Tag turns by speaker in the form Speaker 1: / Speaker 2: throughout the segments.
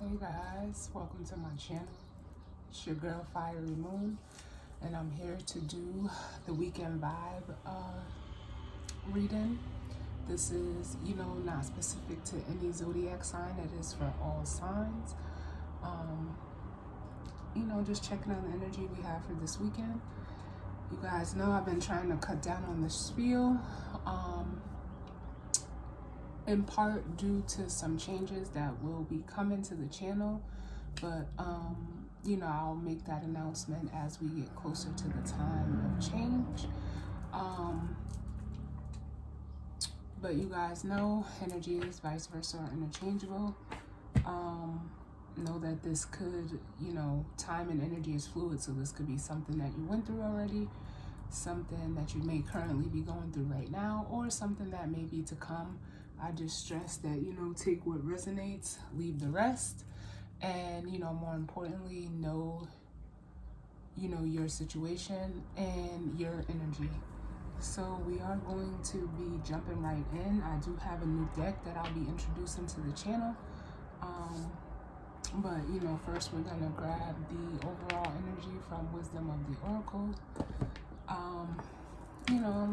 Speaker 1: Hey guys, welcome to my channel. It's your girl Fiery Moon, and I'm here to do the weekend vibe reading. This is, not specific to any zodiac sign. It is for all signs. Just checking on the energy we have for this weekend. You guys know I've been trying to cut down on the spiel. In part due to some changes that will be coming to the channel, but I'll make that announcement as we get closer to the time of change. But you guys know energies vice versa are interchangeable. Know that this could, time and energy is fluid, so this could be something that you went through already, something that you may currently be going through right now, or something that may be to come. I just stress that, take what resonates, leave the rest, and, more importantly, know, your situation and your energy. So we are going to be jumping right in. I do have a new deck that I'll be introducing to the channel. But, first we're going to grab the overall energy from Wisdom of the Oracle.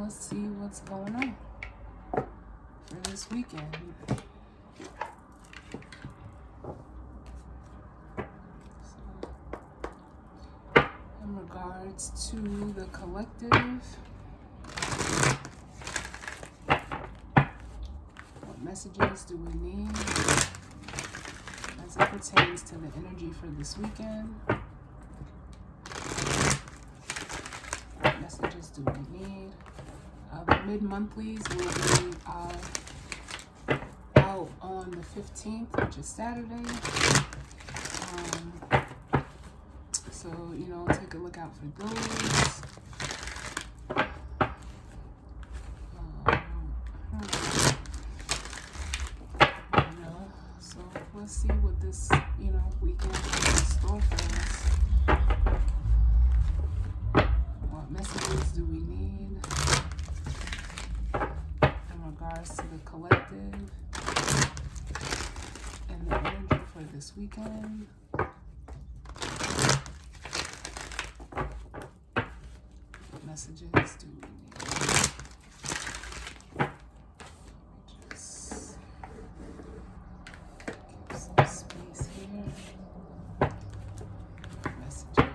Speaker 1: Let's see what's going on for this weekend. So, in regards to the collective, what messages do we need as it pertains to the energy for this weekend? What messages do we need? The mid-monthlies will be out on the 15th, which is Saturday. So, take a look out for those. So let's see what this, weekend has in store for us. What messages do we need in regards to the collective and the energy for this weekend? What messages do we need? Just give some space here. Messages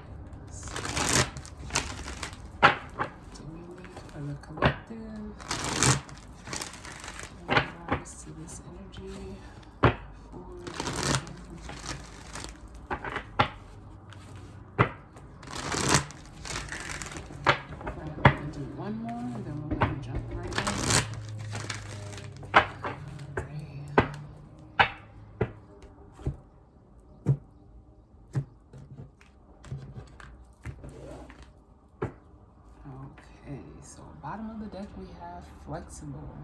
Speaker 1: do we need for the collective in regards to this energy for the weekend? We're going to do one more, and then we're going to jump right in. Okay, so bottom of the deck we have flexible.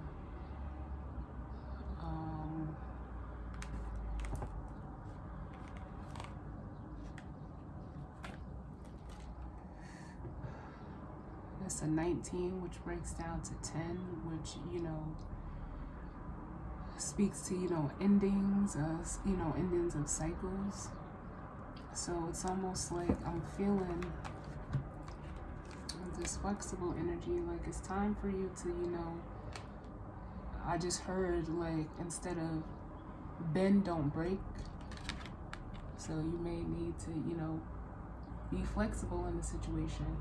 Speaker 1: It's a 19, which breaks down to 10, which, speaks to, endings, endings of cycles. So it's almost like I'm feeling this flexible energy, like it's time for you to, I just heard, like, instead of bend, don't break. So you may need to, be flexible in the situation,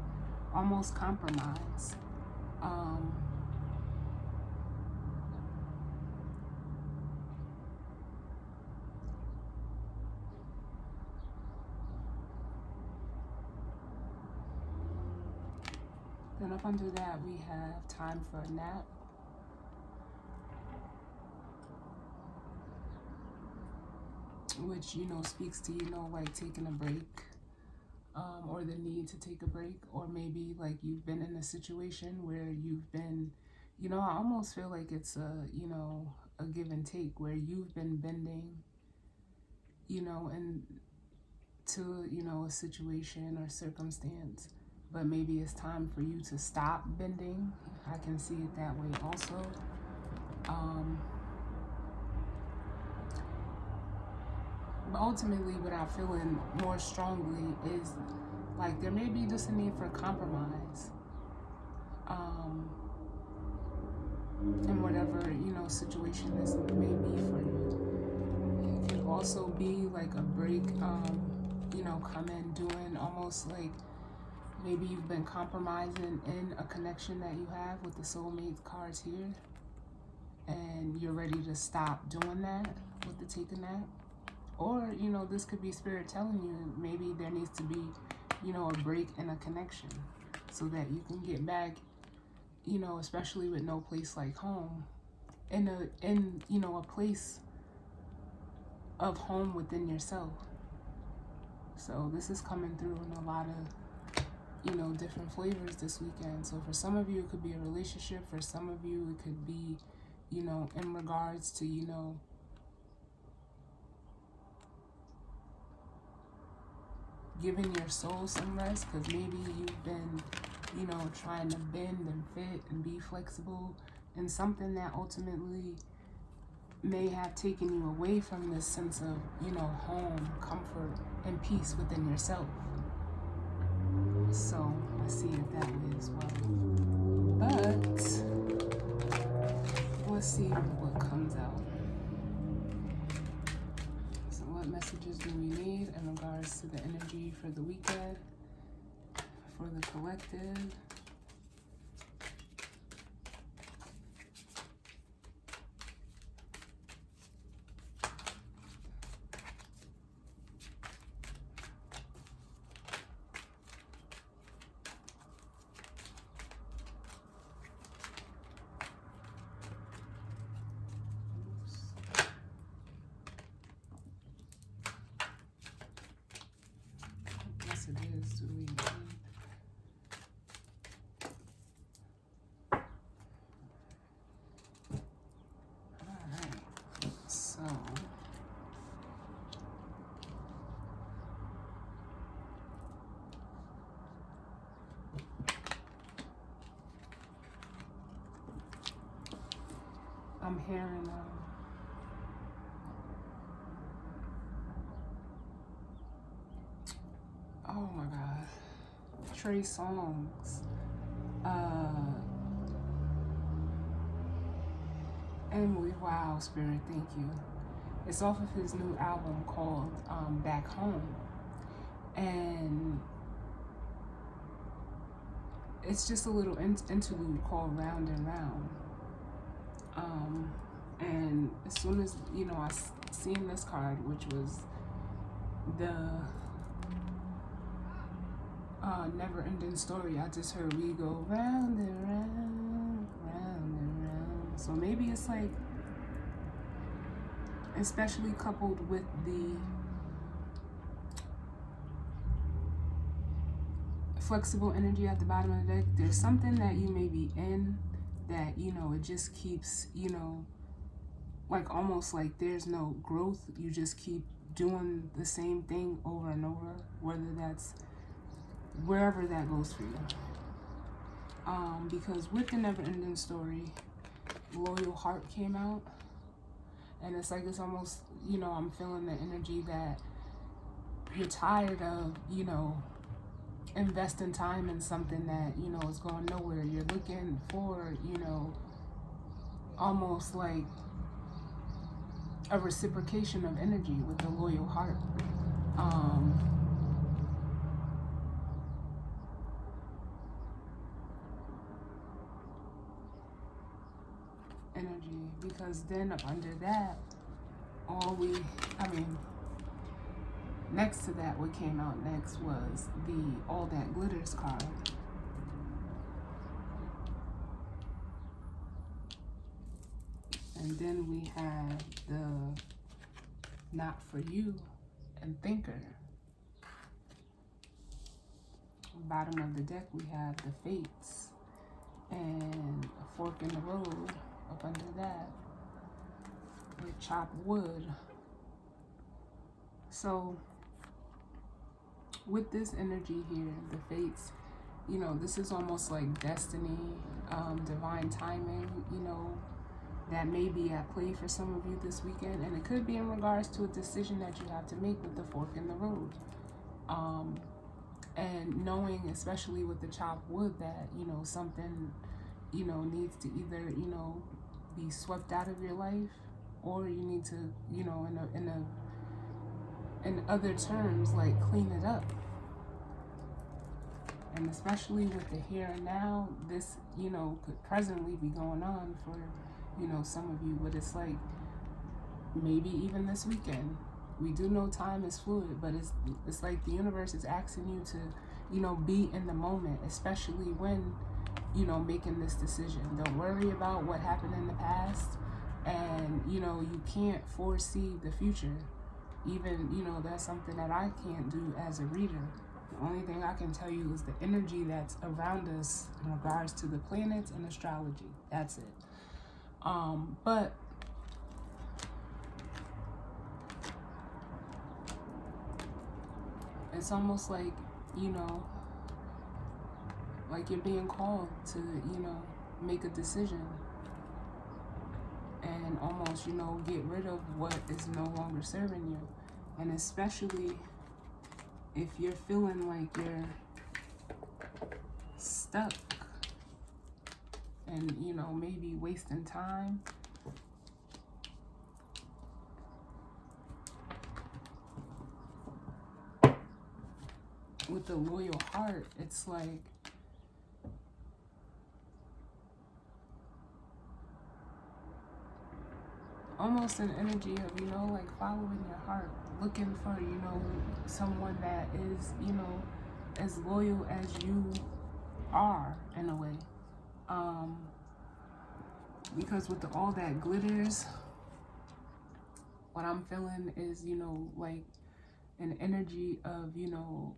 Speaker 1: almost compromise. Then up under that we have time for a nap. Which, speaks to, like taking a break, or the need to take a break, or maybe like you've been in a situation where you've been, I almost feel like it's a give and take where you've been bending, and to, a situation or circumstance, but maybe it's time for you to stop bending. I can see it that way also. But ultimately, what I'm feeling more strongly is like there may be just a need for compromise. In whatever, situation this may be for you. It could also be like a break, come in doing almost like maybe you've been compromising in a connection that you have with the soulmate cards here, and you're ready to stop doing that with the taking that. Or, this could be spirit telling you maybe there needs to be, a break in a connection so that you can get back, especially with no place like home, in a place of home within yourself. So this is coming through in a lot of, different flavors this weekend. So for some of you, it could be a relationship. For some of you, it could be, in regards to, giving your soul some rest, because maybe you've been, trying to bend and fit and be flexible in something that ultimately may have taken you away from this sense of, home, comfort, and peace within yourself. So I see it that way as well. But let's see what comes out. So what messages do we need in regards to the energy for the weekend, for the collective? Messages do we need? Alright, so I'm hearing oh my god, Trey Songz, Emily, wow, Spirit, thank you. It's off of his new album called Back Home, and it's just a little interlude called Round and Round. And as soon as, I seen this card, which was the never-ending story, I just heard we go round and round, round and round. So maybe it's like, especially coupled with the flexible energy at the bottom of the deck, there's something that you may be in that, it just keeps, like almost like there's no growth. You just keep doing the same thing over and over, whether that's wherever that goes for you. Because with the never ending story, Loyal Heart came out, and it's like, it's almost, I'm feeling the energy that you're tired of, investing time in something that, is going nowhere. You're looking for, almost like a reciprocation of energy with the Loyal Heart. Energy, because then up under that, next to that, what came out next was the All That Glitters card. And then we have the Not For You and Thinker. Bottom of the deck, we have the Fates and a Fork in the Road up under that with Chop Wood. So with this energy here, the Fates, this is almost like destiny, divine timing, that may be at play for some of you this weekend, and it could be in regards to a decision that you have to make with the fork in the road. And knowing, especially with the chopped wood, that, you know, something, you know, needs to either, you know, be swept out of your life, or you need to, you know, in other terms, like, clean it up. And especially with the here and now, this, you know, could presently be going on for, you know, some of you, but it's like maybe even this weekend. We do know time is fluid, but it's like the universe is asking you to, you know, be in the moment, especially when, you know, making this decision. Don't worry about what happened in the past, and, you know, you can't foresee the future. Even, you know, that's something that I can't do as a reader. The only thing I can tell you is the energy that's around us in regards to the planets and astrology. That's it. But it's almost like, you know, like you're being called to, you know, make a decision and almost, you know, get rid of what is no longer serving you. And especially if you're feeling like you're stuck and, you know, maybe wasting time, with the loyal heart, it's like almost an energy of, you know, like following your heart, looking for, you know, someone that is, you know, as loyal as you are in a way. Because with all that glitters, what I'm feeling is, you know, like an energy of, you know,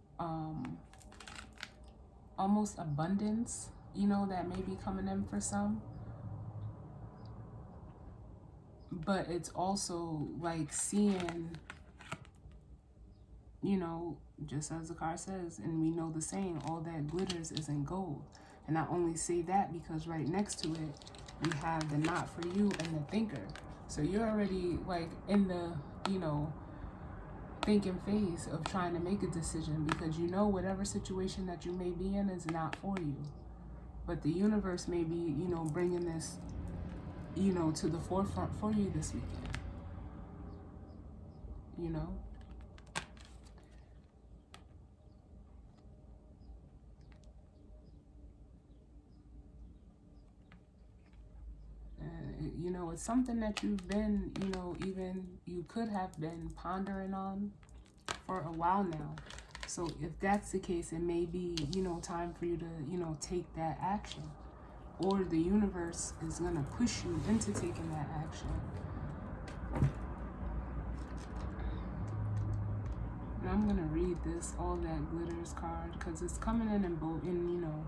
Speaker 1: almost abundance, you know, that may be coming in for some. But it's also like seeing, you know, just as the card says, and we know the saying, all that glitters isn't gold. And I only say that because right next to it, we have the not for you and the thinker. So you're already like in the, you know, thinking phase of trying to make a decision, because you know whatever situation that you may be in is not for you. But the universe may be, you know, bringing this, you know, to the forefront for you this weekend. You know? You know, it's something that you've been, you know, even you could have been pondering on for a while now. So if that's the case, it may be, you know, time for you to, you know, take that action. Or the universe is going to push you into taking that action. And I'm going to read this All That Glitters card, because it's coming in both, in, you know,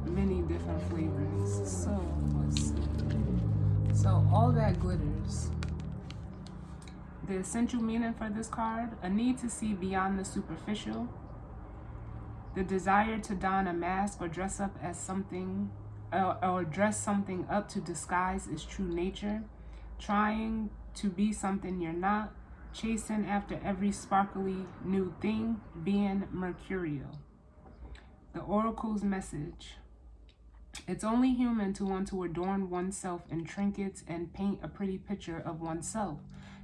Speaker 1: many different flavors. So let's see. So all that glitters. The essential meaning for this card: a need to see beyond the superficial. The desire to don a mask or dress up as something, or dress something up to disguise its true nature. Trying to be something you're not. Chasing after every sparkly new thing. Being mercurial. The oracle's message: it's only human to want to adorn oneself in trinkets and paint a pretty picture of oneself.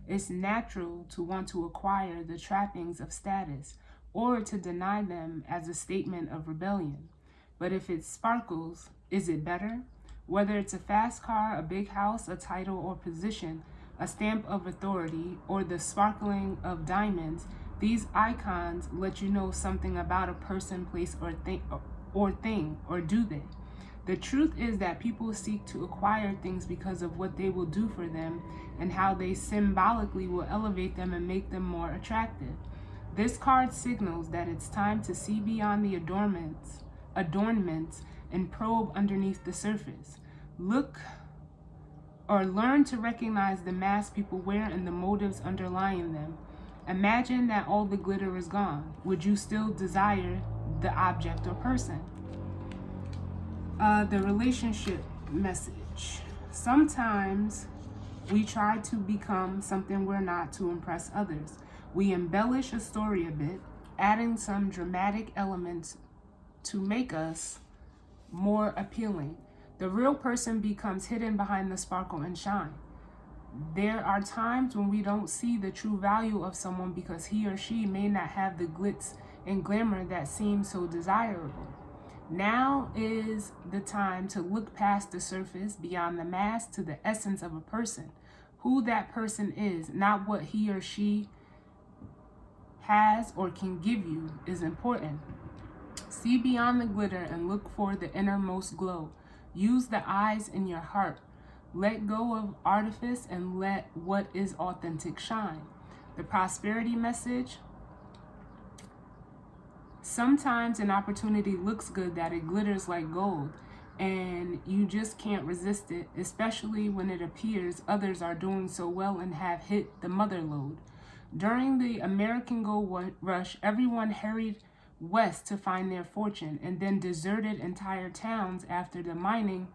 Speaker 1: It's natural to want to acquire the trappings of status, or to deny them as a statement of rebellion. But if it sparkles, is it better? Whether it's a fast car, a big house, a title or position, a stamp of authority, or the sparkling of diamonds, these icons let you know something about a person, place, or thing, or do they? The truth is that people seek to acquire things because of what they will do for them and how they symbolically will elevate them and make them more attractive. This card signals that it's time to see beyond the adornments and probe underneath the surface. Look or learn to recognize the masks people wear and the motives underlying them. Imagine that all the glitter is gone. Would you still desire the object or person? The relationship message. Sometimes we try to become something we're not to impress others. We embellish a story a bit, adding some dramatic elements to make us more appealing. The real person becomes hidden behind the sparkle and shine. There are times when we don't see the true value of someone because he or she may not have the glitz and glamour that seems so desirable. Now is the time to look past the surface, beyond the mask, to the essence of a person. Who that person is, not what he or she has or can give you, is important. See beyond the glitter and look for the innermost glow. Use the eyes in your heart. Let go of artifice and let what is authentic shine. The prosperity message. Sometimes an opportunity looks good that it glitters like gold, and you just can't resist it, especially when it appears others are doing so well and have hit the mother lode. During the American Gold Rush, everyone hurried west to find their fortune and then deserted entire towns after the mining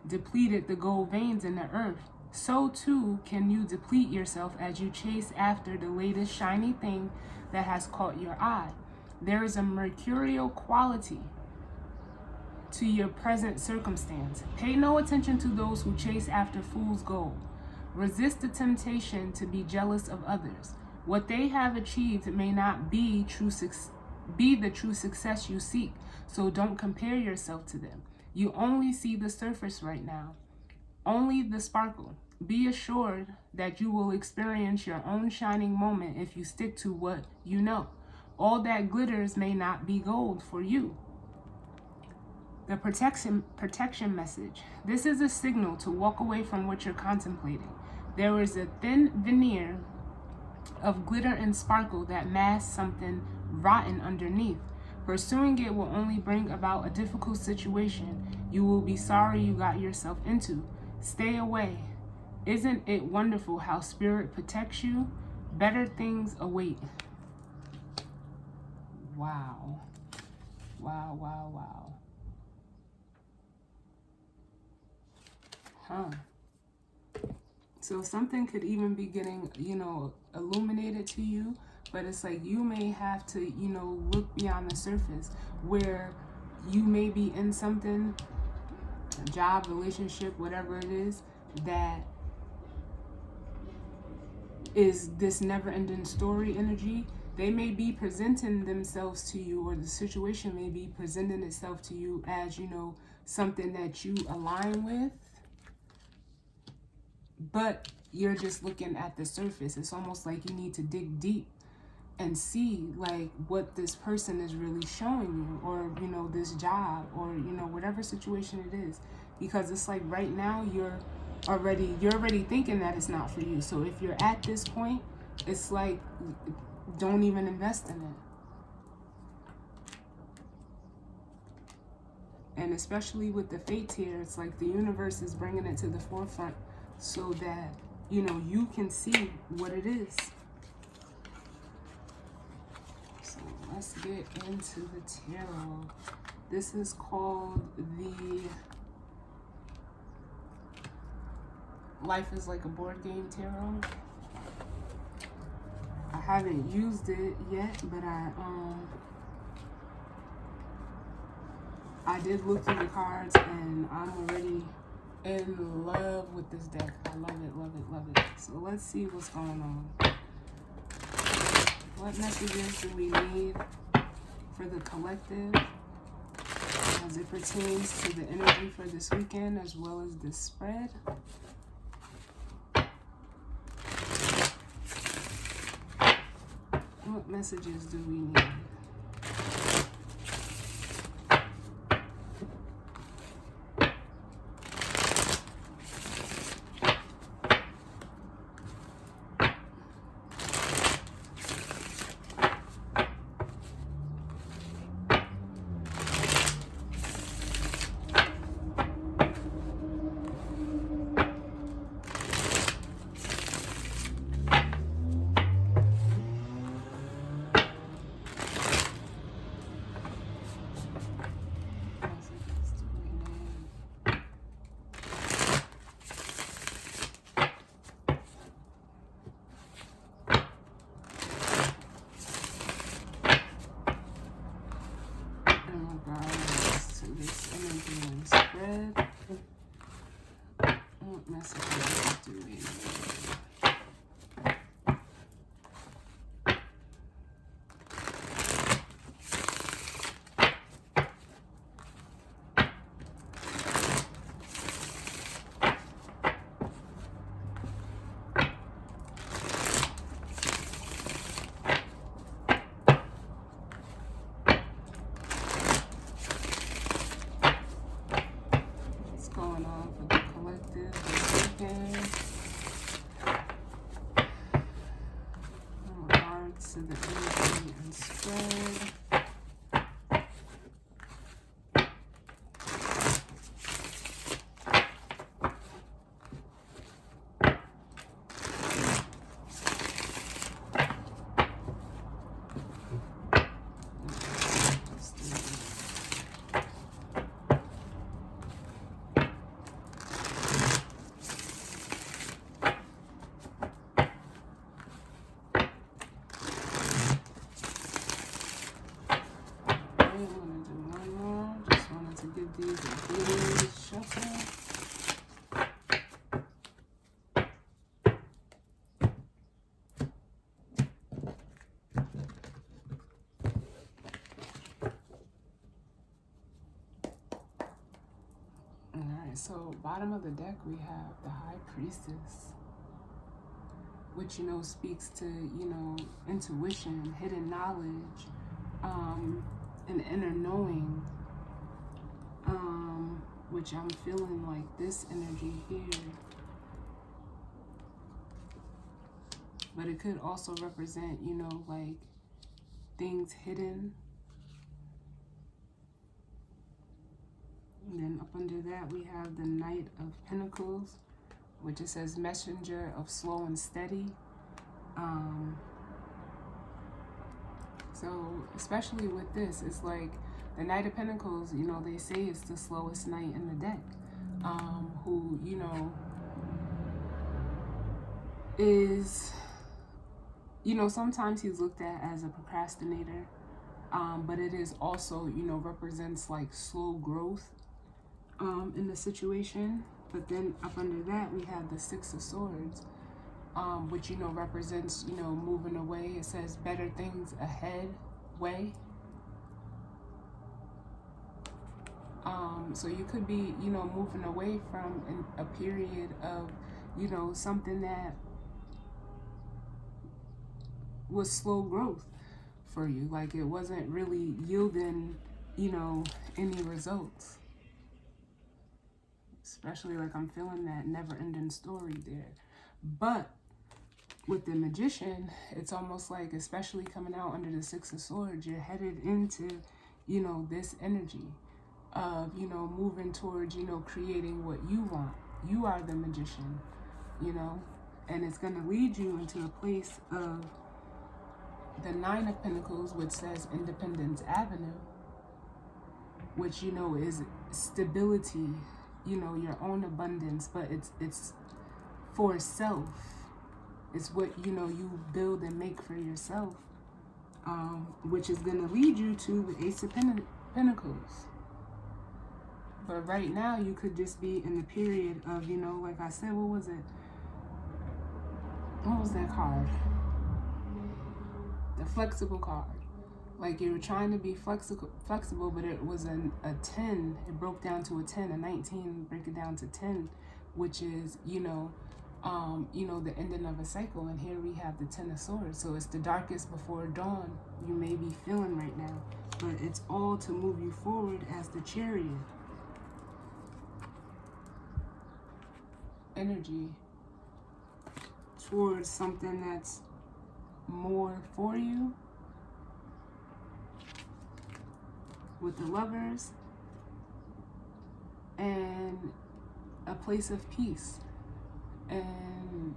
Speaker 1: depleted the gold veins in the earth. So too can you deplete yourself as you chase after the latest shiny thing that has caught your eye. There is a mercurial quality to your present circumstance. Pay no attention to those who chase after fool's gold. Resist the temptation to be jealous of others. What they have achieved may not be the true success you seek, so don't compare yourself to them. You only see the surface right now, only the sparkle. Be assured that you will experience your own shining moment if you stick to what you know. All that glitters may not be gold for you. The protection message. This is a signal to walk away from what you're contemplating. There is a thin veneer of glitter and sparkle that masks something rotten underneath. Pursuing it will only bring about a difficult situation you will be sorry you got yourself into. Stay away. Isn't it wonderful how spirit protects you? Better things await. Wow. Wow, wow, wow. So something could even be getting, illuminated to you, but it's like you may have to, look beyond the surface where you may be in something, a job, relationship, whatever it is, that is this never-ending story energy. They may be presenting themselves to you, or the situation may be presenting itself to you as, something that you align with, but you're just looking at the surface. It's almost like you need to dig deep and see like what this person is really showing you, or, this job, or, whatever situation it is, because it's like right now you're already thinking that it's not for you. So if you're at this point, it's like, don't even invest in it. And especially with the fates here, it's like the universe is bringing it to the forefront so that, you can see what it is. So let's get into the tarot. This is called the Life is Like a Board Game Tarot. I haven't used it yet, but I did look through the cards and I'm already in love with this deck. I love it, love it, love it. So let's see what's going on. What messages do we need for the collective as it pertains to the energy for this weekend as well as this spread? What messages do we need? What message is doing? What's going on for the collective this weekend? In regards to the energy and spread. Give these a good shuffle. Alright, so bottom of the deck we have the High Priestess, which, you know, speaks to, you know, intuition, hidden knowledge, an inner knowing, which I'm feeling like this energy here. But it could also represent, you know, like things hidden. And then up under that we have the Knight of Pentacles, which it says messenger of slow and steady. So especially with this, it's like the Knight of Pentacles, you know, they say it's the slowest knight in the deck, who, you know, is, you know, sometimes he's looked at as a procrastinator, but it is also, you know, represents like slow growth in the situation. But then up under that we have the Six of Swords, which, you know, represents, you know, moving away. It says better things ahead way. So you could be, you know, moving away from a period of, you know, something that was slow growth for you. Like it wasn't really yielding, you know, any results. Especially like I'm feeling that never-ending story there. But with the Magician, it's almost like, especially coming out under the Six of Swords, you're headed into, you know, this energy of, you know, moving towards, you know, creating what you want. You are the magician, you know, and it's going to lead you into a place of the Nine of Pentacles, which says Independence Avenue, which, you know, is stability, you know, your own abundance, but it's for self. It's what, you know, you build and make for yourself, which is going to lead you to the Ace of Pentacles. But right now, you could just be in the period of, you know, like I said, what was it? What was that card? The flexible card. Like you were trying to be flexible, but it was a 10. It broke down to a 10, a 19, break it down to 10, which is, you know, the ending of a cycle. And here we have the Ten of Swords. So it's the darkest before dawn you may be feeling right now, but it's all to move you forward as the Chariot energy towards something that's more for you. With the Lovers and a place of peace, and,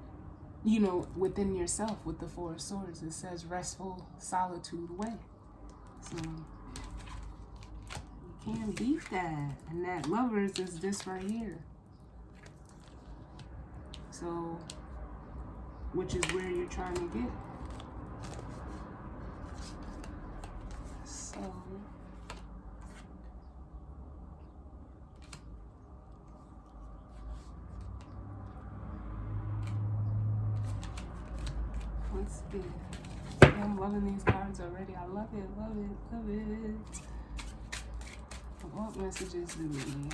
Speaker 1: you know, within yourself. With the Four of Swords, it says restful solitude way. So you can't beat that. And that Lovers is this right here. So, which is where you're trying to get. So Let's see. I'm loving these cards already. I love it, love it, love it. What messages do we need?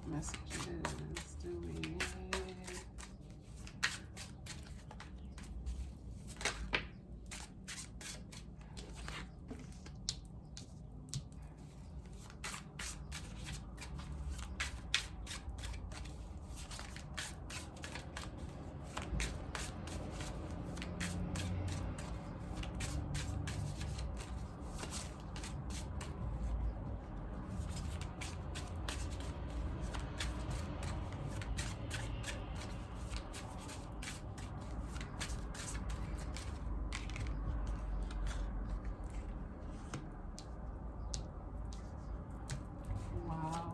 Speaker 1: Messages do we need? Wow.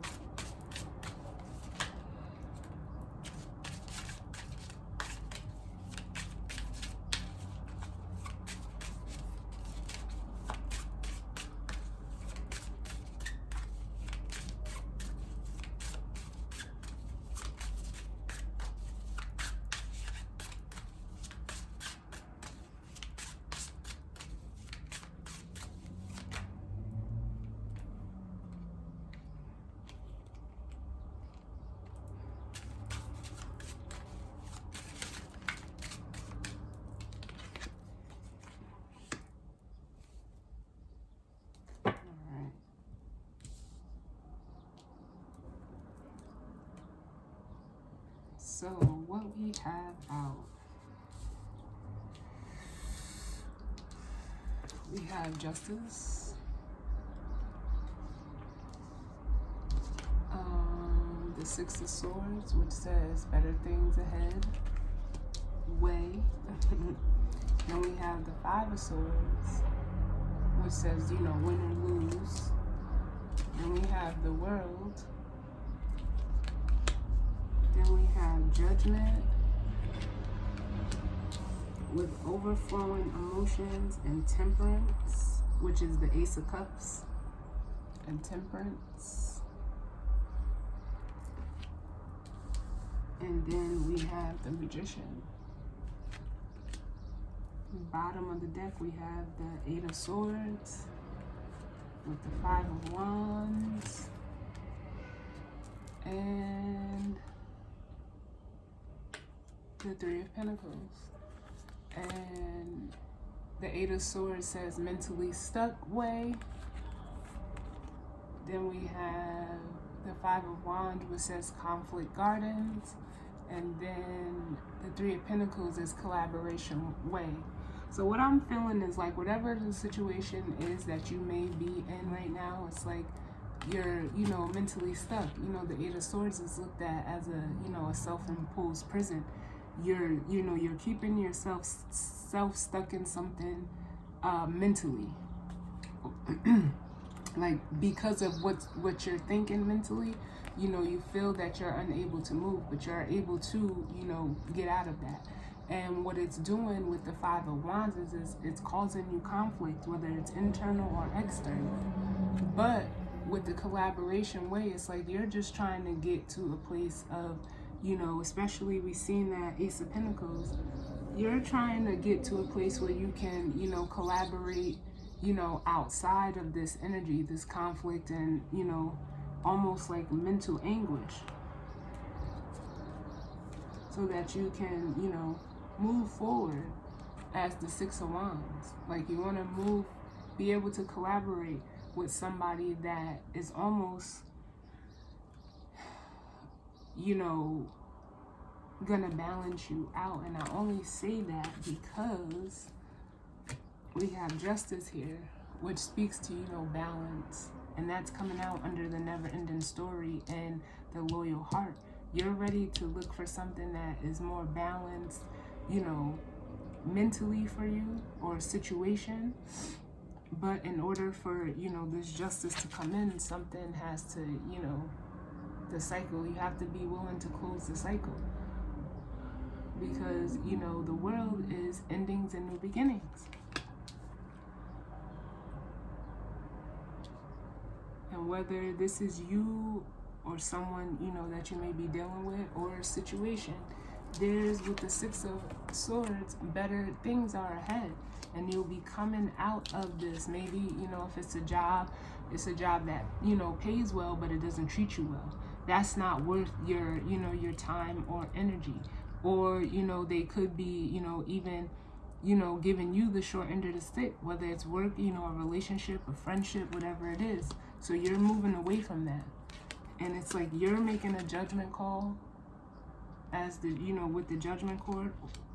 Speaker 1: So what we have out, we have Justice, the Six of Swords, which says better things ahead, way. Then we have the Five of Swords, which says, you know, win or lose. Then we have the World. Then we have Judgment with overflowing emotions and Temperance, which is the Ace of Cups and Temperance. And then we have the Magician. Bottom of the deck we have the Eight of Swords with the Five of Wands and the Three of Pentacles. And the Eight of Swords says mentally stuck way. Then we have the Five of Wands, which says conflict gardens. And then the Three of Pentacles is collaboration way. So what I'm feeling is like whatever the situation is that you may be in right now, it's like you're, you know, mentally stuck. You know, the Eight of Swords is looked at as a, you know, a self-imposed prison. You're, you know, you're keeping yourself stuck in something mentally. Like because of what you're thinking mentally, you know, you feel that you're unable to move, but you're able to, you know, get out of that. And what it's doing with the Five of Wands is it's causing you conflict, whether it's internal or external. But with the collaboration way, it's like you're just trying to get to a place of, you know, especially we've seen that Ace of Pentacles, you're trying to get to a place where you can, you know, collaborate, you know, outside of this energy, this conflict, and, you know, almost like mental anguish, so that you can, you know, move forward as the Six of Wands. Like you want to move, be able to collaborate with somebody that is almost, you know, gonna balance you out. And I only say that because we have Justice here, which speaks to, you know, balance And that's coming out under the never-ending story and the loyal heart. You're ready to look for something that is more balanced, mentally for you, or a situation. But in order for, this justice to come in, something has to, the cycle, you have to be willing to close the cycle. Because, the world is endings and new beginnings. And whether this is you or someone, that you may be dealing with, or a situation, there's, with the Six of Swords, better things are ahead. And you'll be coming out of this. Maybe, if it's a job that, pays well, but it doesn't treat you well. That's not worth your, your time or energy. Or, they could be, even, giving you the short end of the stick, whether it's work, a relationship, a friendship, whatever it is. So you're moving away from that. And it's like you're making a judgment call as the, with the judgment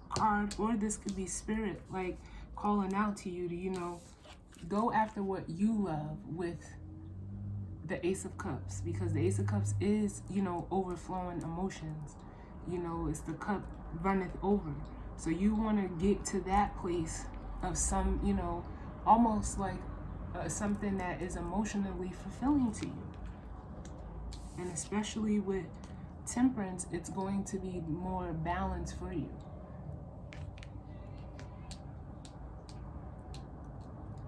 Speaker 1: card, or this could be spirit, like calling out to you to, go after what you love with the Ace of Cups, because the Ace of Cups is, overflowing emotions. It's the cup runneth over. So you want to get to that place of some, almost like something that is emotionally fulfilling to you. And especially with Temperance, it's going to be more balanced for you.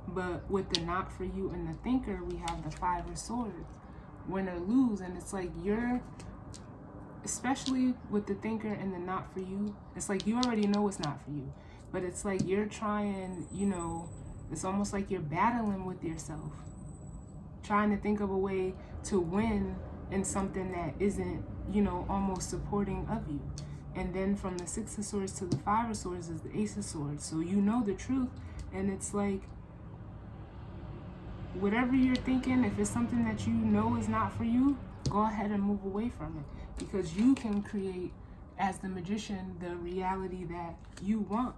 Speaker 1: But with the not for you and the Thinker, we have the Five of Swords. Win or lose, and it's like you're, especially with the Thinker and the not for you, it's like you already know it's not for you. But it's like you're trying, it's almost like you're battling with yourself. Trying to think of a way to win in something that isn't, almost supporting of you. And then from the Six of Swords to the Five of Swords is the Ace of Swords. So you know the truth, and it's like, whatever you're thinking, if it's something that you know is not for you, go ahead and move away from it. Because you can create, as the Magician, the reality that you want.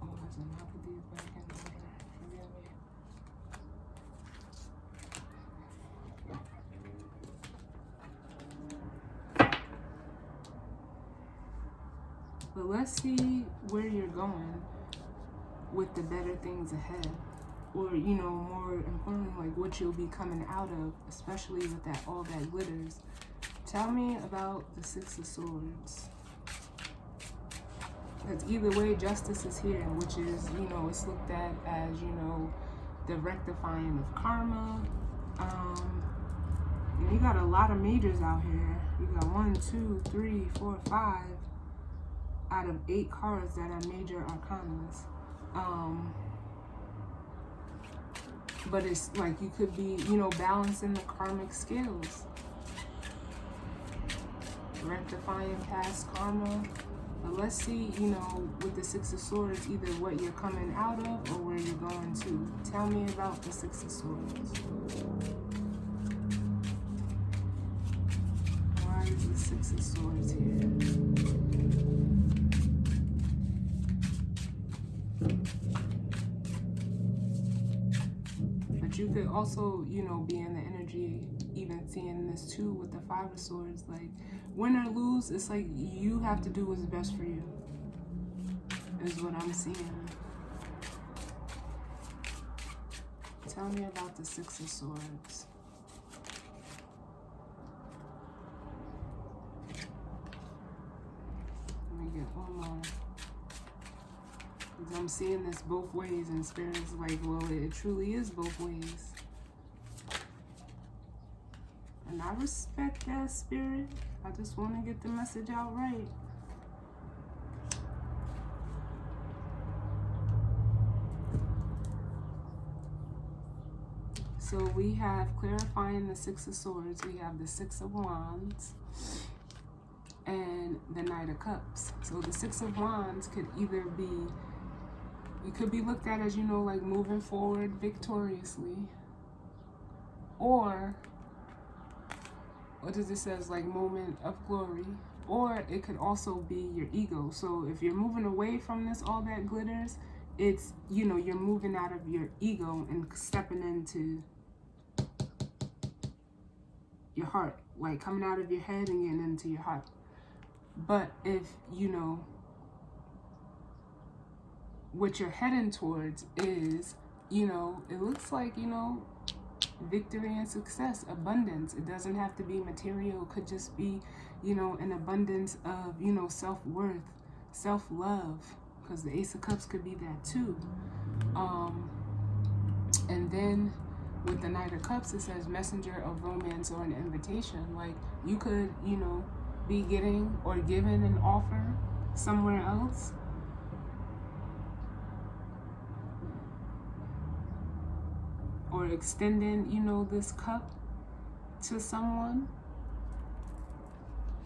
Speaker 1: Oh, listen, I'll put these back in order. Forgive me. But let's see where you're going with the better things ahead. Or, more importantly, like what you'll be coming out of, especially with that all that glitters. Tell me about the Six of Swords. Because either way, justice is here, which is, it's looked at as, the rectifying of karma. And you got a lot of majors out here. You got 1, 2, 3, 4, 5 out of 8 cards that are major arcanas. But it's like you could be, balancing the karmic scales. Rectifying past karma. But let's see, with the Six of Swords, either what you're coming out of or where you're going to. Tell me about the Six of Swords. Why is the Six of Swords here? But you could also, be in the energy, even seeing this too with the Five of Swords. Like, win or lose, it's like you have to do what's best for you, is what I'm seeing. Tell me about the Six of Swords. Let me get one more. Because I'm seeing this both ways, and Spirit's like, well, it truly is both ways. And I respect that, Spirit. I just want to get the message out right. So we have clarifying the Six of Swords. We have the Six of Wands and the Knight of Cups. So the Six of Wands could either be, it could be looked at as, like moving forward victoriously, or what does it says, like moment of glory, or it could also be your ego. So if you're moving away from this, all that glitters, it's, you know, you're moving out of your ego and stepping into your heart, like coming out of your head and getting into your heart. But if, you know, what you're heading towards is, you know, it looks like, you know, victory and success, abundance. It doesn't have to be material. It could just be, you know, an abundance of, you know, self-worth, self-love, because the Ace of Cups could be that too. And then with the Knight of Cups, it says messenger of romance or an invitation. Like, you could, you know, be getting or given an offer somewhere else, or extending, you know, this cup to someone.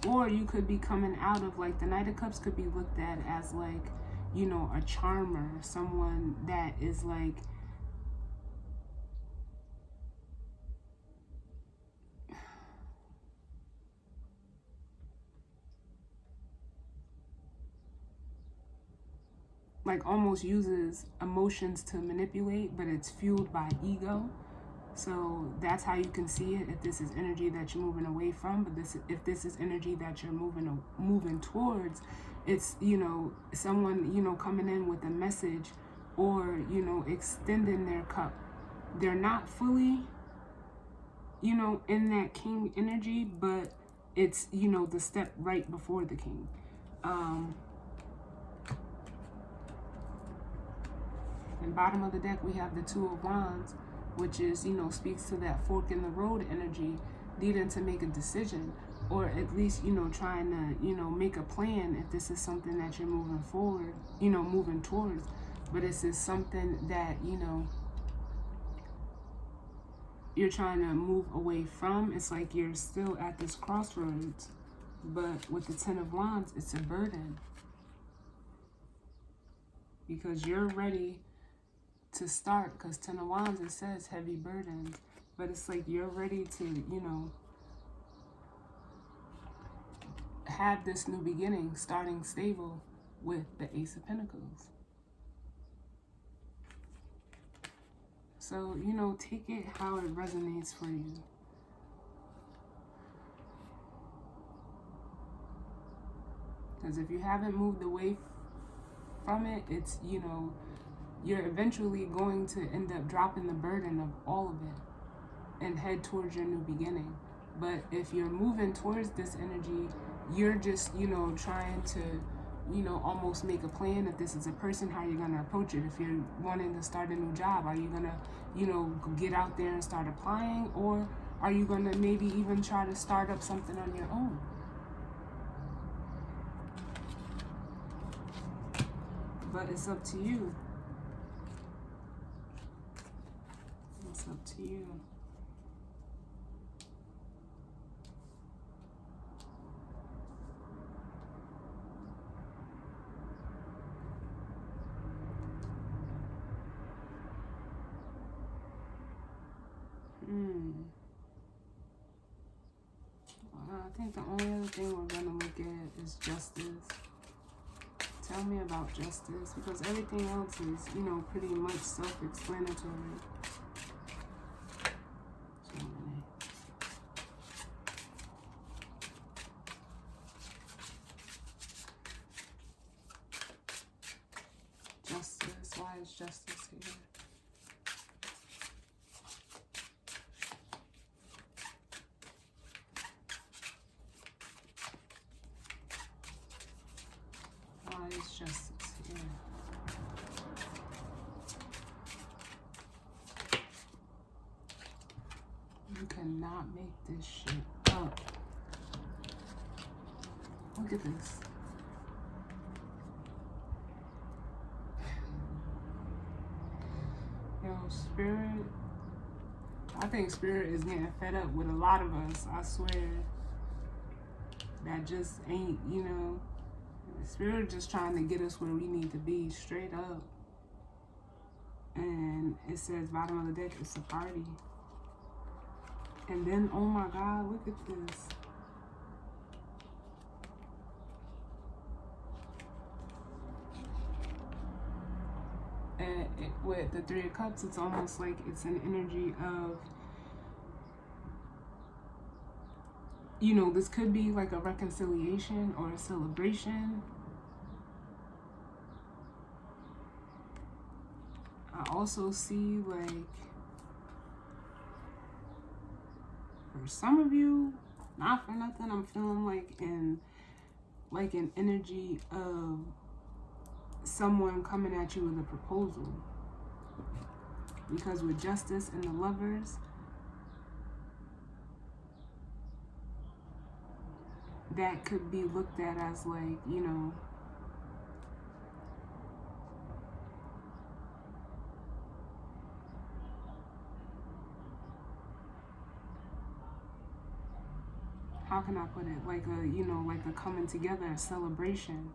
Speaker 1: Or you could be coming out of, like, the Knight of Cups could be looked at as, like, you know, a charmer, someone that is like, almost uses emotions to manipulate, but it's fueled by ego. So that's how you can see it, if this is energy that you're moving away from. But if this is energy that you're moving towards, it's, you know, someone, you know, coming in with a message, or, you know, extending their cup. They're not fully, you know, in that king energy, but it's, you know, the step right before the king. And bottom of the deck, we have the Two of Wands, which is, you know, speaks to that fork in the road energy, needing to make a decision, or at least, you know, trying to, you know, make a plan if this is something that you're moving forward, you know, moving towards. But this is something that, you know, you're trying to move away from. It's like you're still at this crossroads, but with the Ten of Wands, it's a burden, because you're ready to start, because Ten of Wands, it says heavy burdens, but it's like you're ready to, you know, have this new beginning, starting stable with the Ace of Pentacles. So, you know, take it how it resonates for you. Because if you haven't moved away from it, it's, you know, you're eventually going to end up dropping the burden of all of it and head towards your new beginning. But if you're moving towards this energy, you're just, you know, trying to, you know, almost make a plan. If this is a person, how you're going to approach it. If you're wanting to start a new job, are you going to, you know, get out there and start applying? Or are you going to maybe even try to start up something on your own? But it's up to you. It's up to you. I think the only other thing we're going to look at is justice. Tell me about justice, because everything else is, you know, pretty much self-explanatory. Justice, why is justice here? Why is justice here? You cannot make this shit up. Look at this. Yo, Spirit, I think Spirit is getting fed up with a lot of us, I swear. That just ain't, you know, Spirit just trying to get us where we need to be, straight up. And it says, bottom of the deck, it's a party. And then, oh my God, look at this. with the Three of Cups, it's almost like it's an energy of, you know, this could be like a reconciliation or a celebration. I also see, like, for some of you, not for nothing, I'm feeling like an energy of someone coming at you with a proposal. Because with Justice and the Lovers, that could be looked at as like, you know, how can I put it? Like a, you know, like a coming together, a celebration.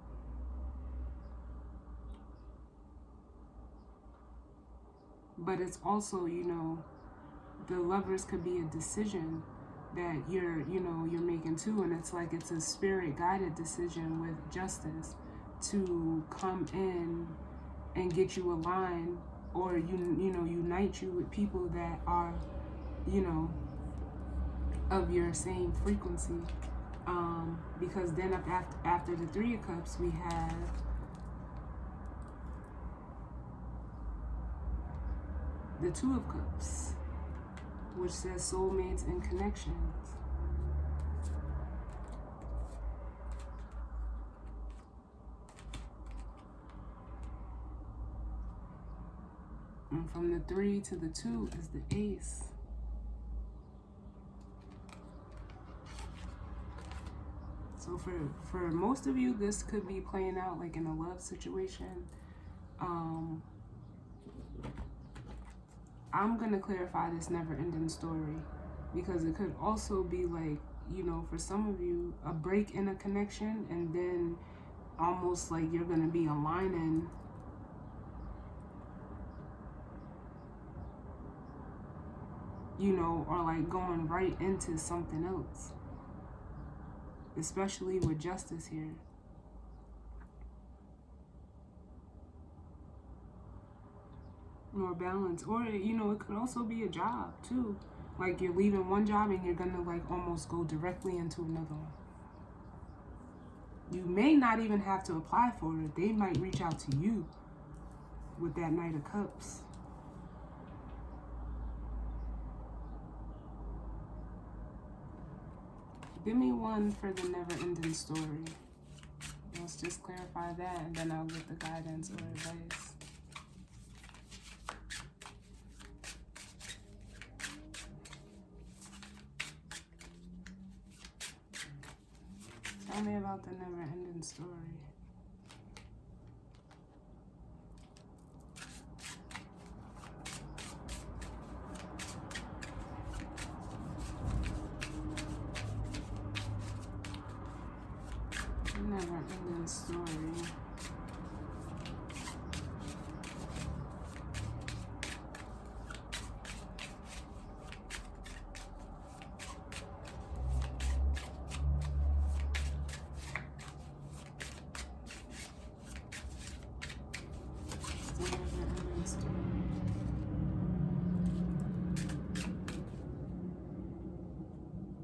Speaker 1: But it's also, you know, the Lovers could be a decision that you're, you know, you're making too. And it's like, it's a spirit guided decision with Justice to come in and get you aligned, or, you know, unite you with people that are, you know, of your same frequency. Because then after the Three of Cups, we have the Two of Cups, which says soulmates and connections. And from the 3 to the 2 is the Ace. So for most of you, this could be playing out like in a love situation. I'm going to clarify this never-ending story, because it could also be like, you know, for some of you, a break in a connection, and then almost like you're going to be aligning, you know, or like going right into something else. Especially with Justice here. More balance. Or, you know, it could also be a job too. Like you're leaving one job and you're gonna like almost go directly into another one. You may not even have to apply for it. They might reach out to you with that Knight of Cups. Give me one for the never-ending story. Let's just clarify that, and then I'll get the guidance or advice. Tell me about the never-ending story. Never-ending story.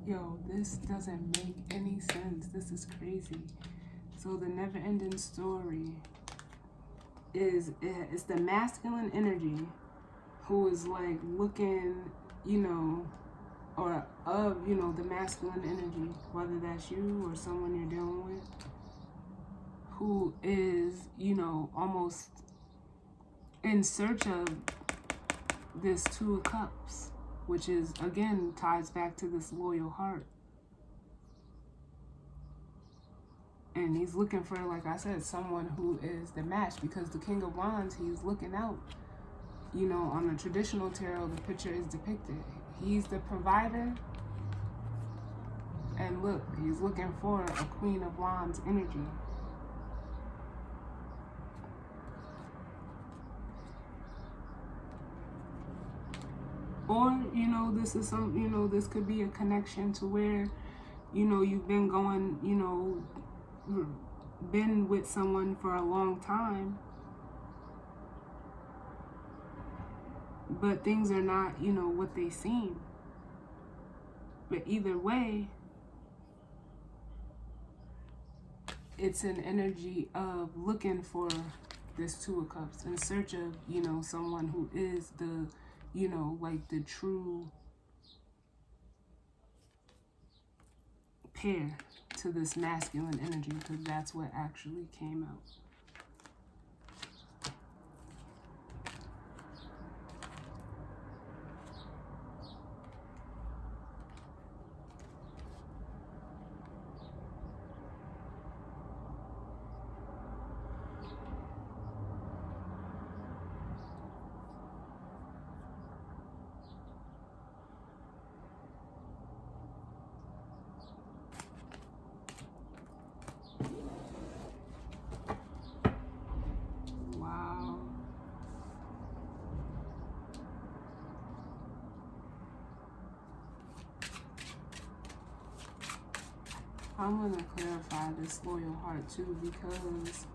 Speaker 1: Yo, this doesn't make any sense. This is crazy. So the never-ending story is, it's the masculine energy who is like looking, you know, or of, you know, the masculine energy, whether that's you or someone you're dealing with, who is, you know, almost in search of this Two of Cups, which is, again, ties back to this loyal heart. And he's looking for, like I said, someone who is the match, because the King of Wands, he's looking out. You know, on the traditional tarot, the picture is depicted. He's the provider. And look, he's looking for a Queen of Wands energy. Or, you know, this is some, you know, this could be a connection to where, you know, you've been going, you know, been with someone for a long time, but things are not, you know, what they seem. But either way, it's an energy of looking for this Two of Cups in search of, you know, someone who is the, you know, like the true pair to this masculine energy, because that's what actually came out. Wow. I'm going to clarify this loyal heart too, because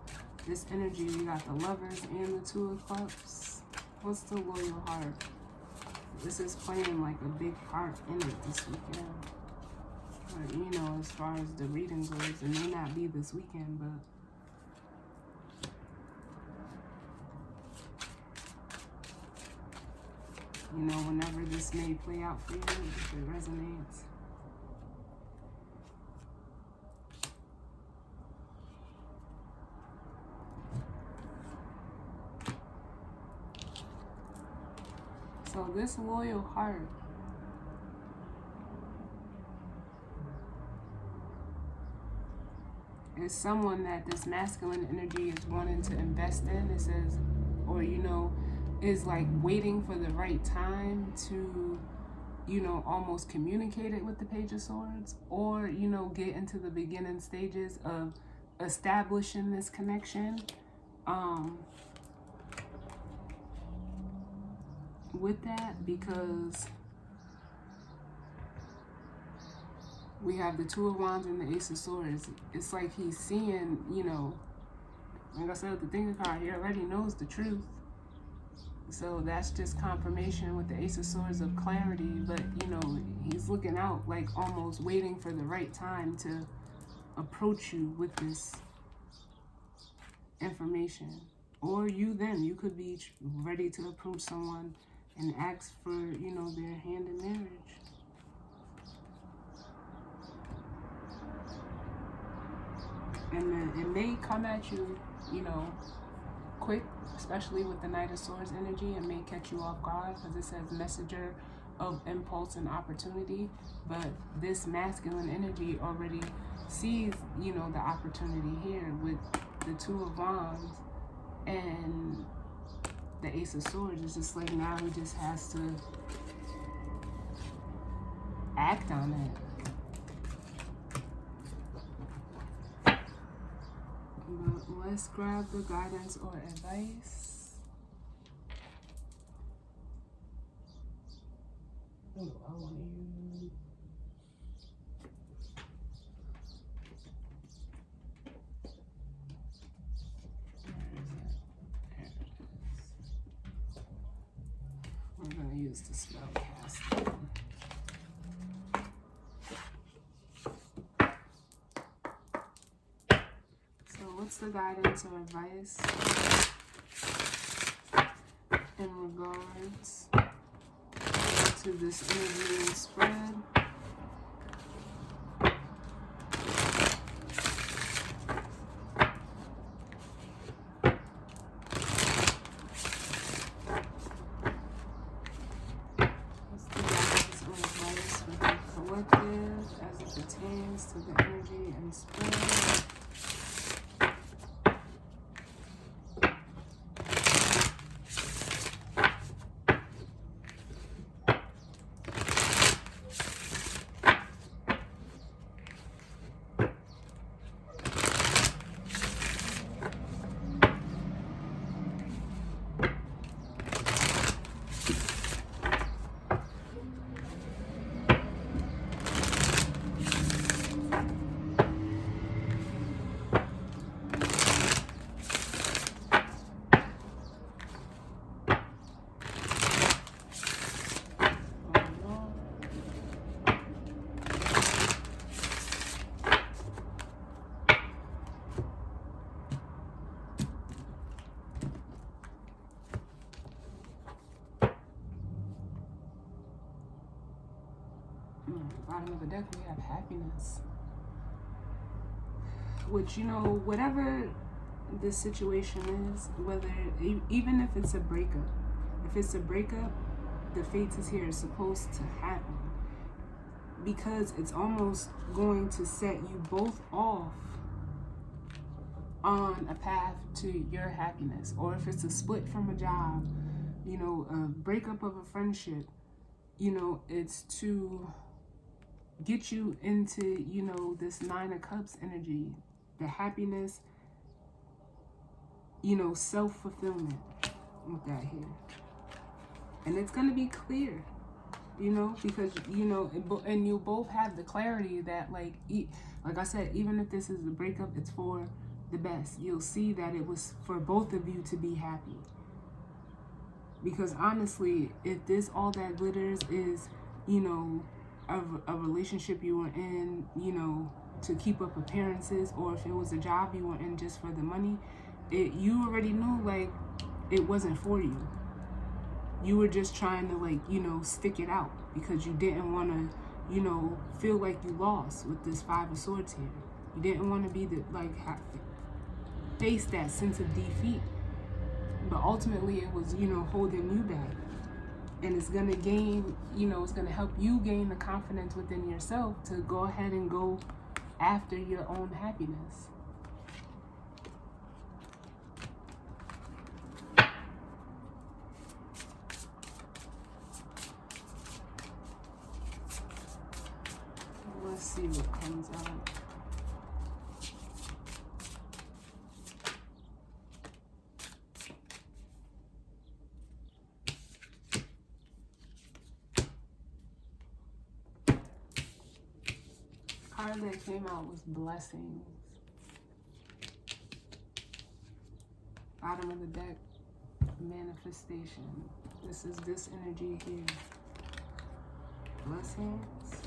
Speaker 1: this energy, we got the Lovers and the Two of Cups. What's the loyal heart? This is playing like a big part in it this weekend. But, you know, as far as the reading goes, it may not be this weekend, but you know, whenever this may play out for you, if it resonates. So this loyal heart is someone that this masculine energy is wanting to invest in. It says, or, you know, is like waiting for the right time to, you know, almost communicate it with the Page of Swords, or, you know, get into the beginning stages of establishing this connection. With that, because we have the Two of Wands and the Ace of Swords. It's like he's seeing, you know, like I said, with the Thinker card, he already knows the truth. So that's just confirmation with the Ace of Swords of clarity. But, you know, he's looking out, like almost waiting for the right time to approach you with this information. Or you could be ready to approach someone and ask for, you know, their hand in marriage. And then it may come at you, you know, quick, especially with the Knight of Swords energy. It may catch you off guard because it says messenger of impulse and opportunity. But this masculine energy already sees, you know, the opportunity here with the Two of Wands and the Ace of Swords. It's just like now he just has to act on it. But let's grab the guidance or advice. Oh, I want you. We're going to use the spell cast. So what's the guidance or advice in regards to this energy spread? As it pertains to the energy and spread. Bottom of the deck, we have happiness. Which, you know, whatever this situation is, whether, even if it's a breakup, the fates is here, it's supposed to happen. Because it's almost going to set you both off on a path to your happiness. Or if it's a split from a job, you know, a breakup of a friendship, you know, it's to get you into, you know, this Nine of Cups energy, the happiness, you know, self-fulfillment with that here. And it's going to be clear, you know, because, you know, and you both have the clarity that, like I said, even if this is a breakup, it's for the best. You'll see that it was for both of you to be happy. Because honestly, if this all that glitters is, you know, a relationship you were in, you know, to keep up appearances, or if it was a job you were in just for the money, you already knew, like, it wasn't for you. You were just trying to, like, you know, stick it out because you didn't want to, you know, feel like you lost with this Five of Swords here. You didn't want to be face that sense of defeat. But ultimately it was, you know, holding you back. And it's going to gain, you know, it's going to help you gain the confidence within yourself to go ahead and go after your own happiness. Let's see what comes out. Card that came out was Blessings. Bottom of the deck, Manifestation. This is this energy here. Blessings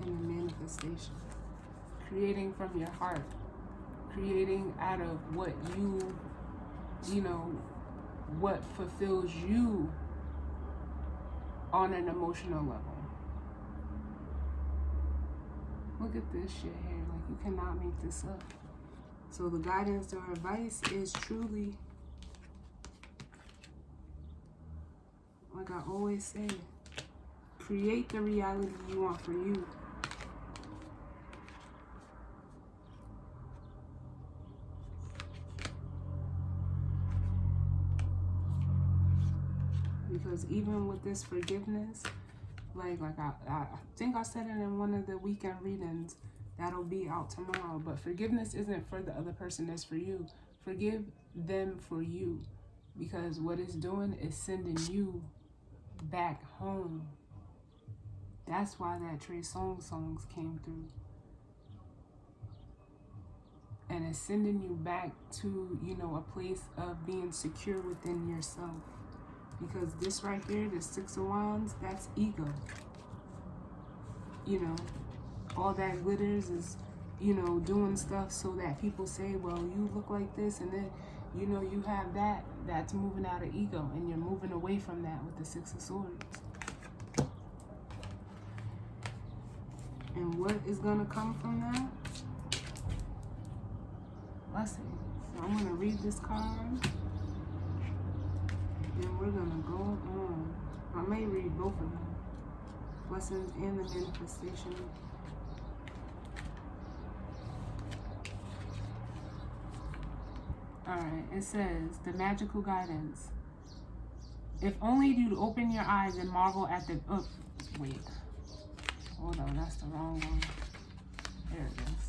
Speaker 1: and the manifestation. Creating from your heart. Creating out of what you know, what fulfills you on an emotional level. Look at this shit here. Like, you cannot make this up. So the guidance or advice is truly, like I always say, create the reality you want for you. Because even with this forgiveness, like I think I said it in one of the weekend readings that'll be out tomorrow, but forgiveness isn't for the other person, it's for you. Forgive them for you, because what it's doing is sending you back home. That's why that Trey songs came through. And it's sending you back to, you know, a place of being secure within yourself. Because this right here, the Six of Wands, that's ego. You know, all that glitters is, you know, doing stuff so that people say, well, you look like this, and then, you know, you have that. That's moving out of ego, and you're moving away from that with the Six of Swords. And what is going to come from that? Blessings. So I'm going to read this card. And we're going to go on. I may read both of them. Blessings and the manifestation. Alright, it says, the magical guidance. If only you'd open your eyes and marvel at the... Oh, wait. Hold on, that's the wrong one. There it is.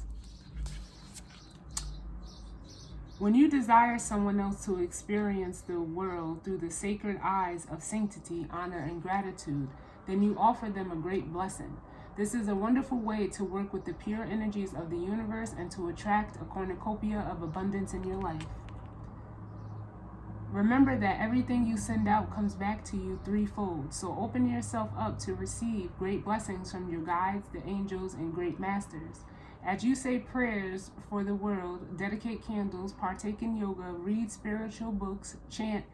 Speaker 1: When you desire someone else to experience the world through the sacred eyes of sanctity, honor, and gratitude, then you offer them a great blessing. This is a wonderful way to work with the pure energies of the universe and to attract a cornucopia of abundance in your life. Remember that everything you send out comes back to you threefold, so open yourself up to receive great blessings from your guides, the angels, and great masters. As you say prayers for the world, dedicate candles, partake in yoga, read spiritual books, chant,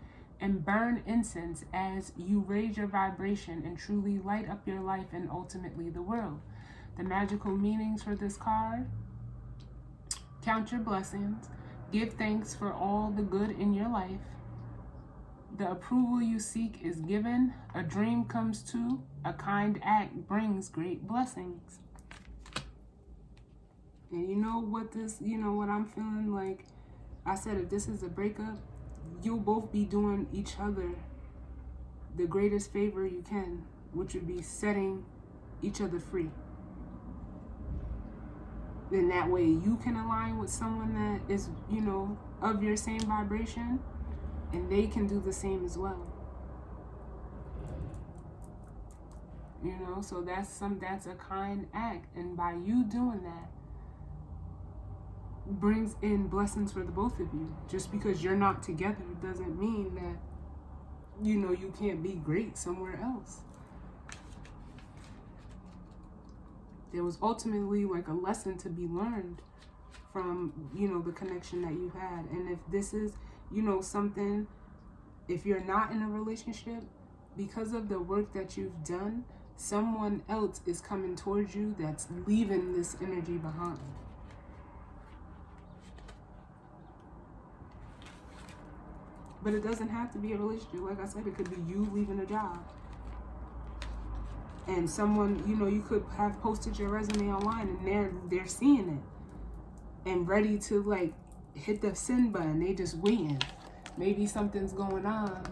Speaker 1: and burn incense as you raise your vibration and truly light up your life and ultimately the world. The magical meanings for this card: count your blessings, give thanks for all the good in your life. The approval you seek is given, a dream comes true, a kind act brings great blessings. And you know what what I'm feeling like? I said, if this is a breakup, you'll both be doing each other the greatest favor you can, which would be setting each other free. Then that way you can align with someone that is, of your same vibration, and they can do the same as well. So that's a kind act, and by you doing that brings in blessings for the both of you. Just because you're not together doesn't mean that you can't be great somewhere else. There was ultimately like a lesson to be learned from the connection that you had. And if this is something, if you're not in a relationship, because of the work that you've done, someone else is coming towards you that's leaving this energy behind. But it doesn't have to be a relationship. Like I said, it could be you leaving a job. And someone, you could have posted your resume online, and they're seeing it and ready to like hit the send button. They just waiting. Maybe something's going on,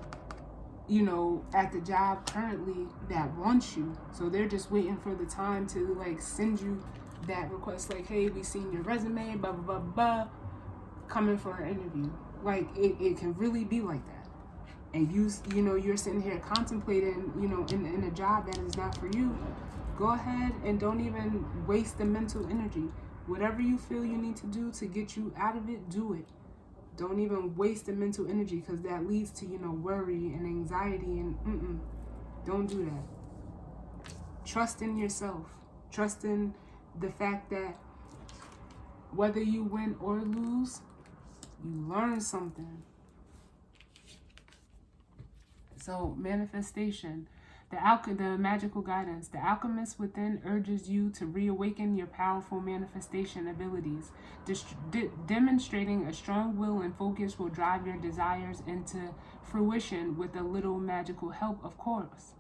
Speaker 1: at the job currently that wants you. So they're just waiting for the time to like send you that request, like, hey, we seen your resume, blah, blah, blah, blah, coming for an interview. Like, it can really be like that. And you're sitting here contemplating, in a job that is not for you. Go ahead and don't even waste the mental energy. Whatever you feel you need to do to get you out of it, do it. Don't even waste the mental energy, because that leads to, worry and anxiety, and don't do that. Trust in yourself. Trust in the fact that whether you win or lose, you learn something. So manifestation, the magical guidance. The alchemist within urges you to reawaken your powerful manifestation abilities. Demonstrating a strong will and focus will drive your desires into fruition with a little magical help, of course.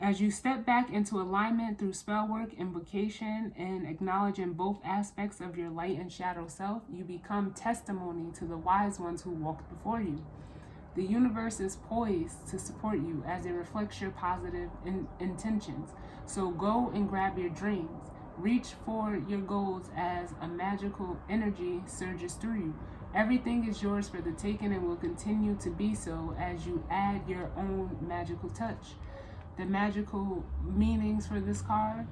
Speaker 1: As you step back into alignment through spell work, invocation, and acknowledging both aspects of your light and shadow self, you become testimony to the wise ones who walked before you. The universe is poised to support you as it reflects your positive intentions. So go and grab your dreams. Reach for your goals as a magical energy surges through you. Everything is yours for the taking and will continue to be so as you add your own magical touch. The magical meanings for this card: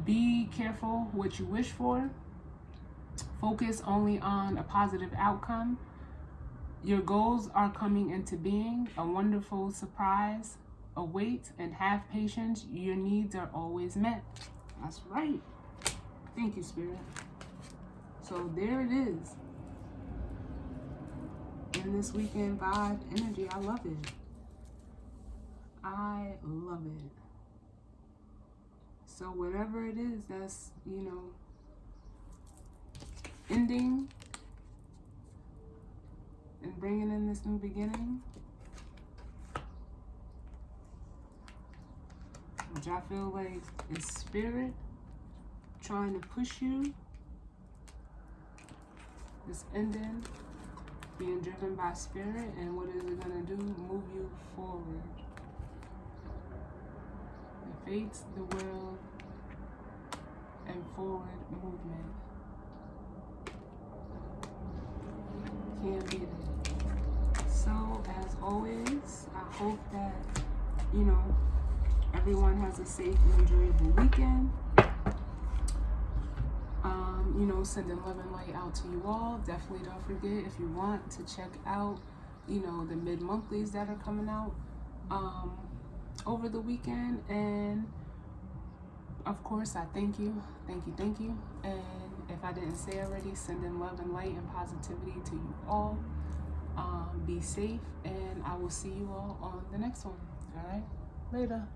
Speaker 1: be careful what you wish for. Focus only on a positive outcome. Your goals are coming into being. A wonderful surprise awaits, and have patience. Your needs are always met. That's right. Thank you, Spirit. So there it is. In this weekend vibe energy, I love it. I love it. So whatever it is that's, ending and bringing in this new beginning, which I feel like is spirit trying to push you, this ending, being driven by spirit, and what is it going to do? Move you forward. The fates, the world, and forward movement. Can't beat it. So, as always, I hope that, everyone has a safe and enjoyable weekend. Sending love and light out to you all. Definitely don't forget, if you want to check out, the mid-monthlies that are coming out over the weekend. And of course, I thank you. And if I didn't say already, sending love and light and positivity to you all. Be safe, and I will see you all on the next one. All right? Later.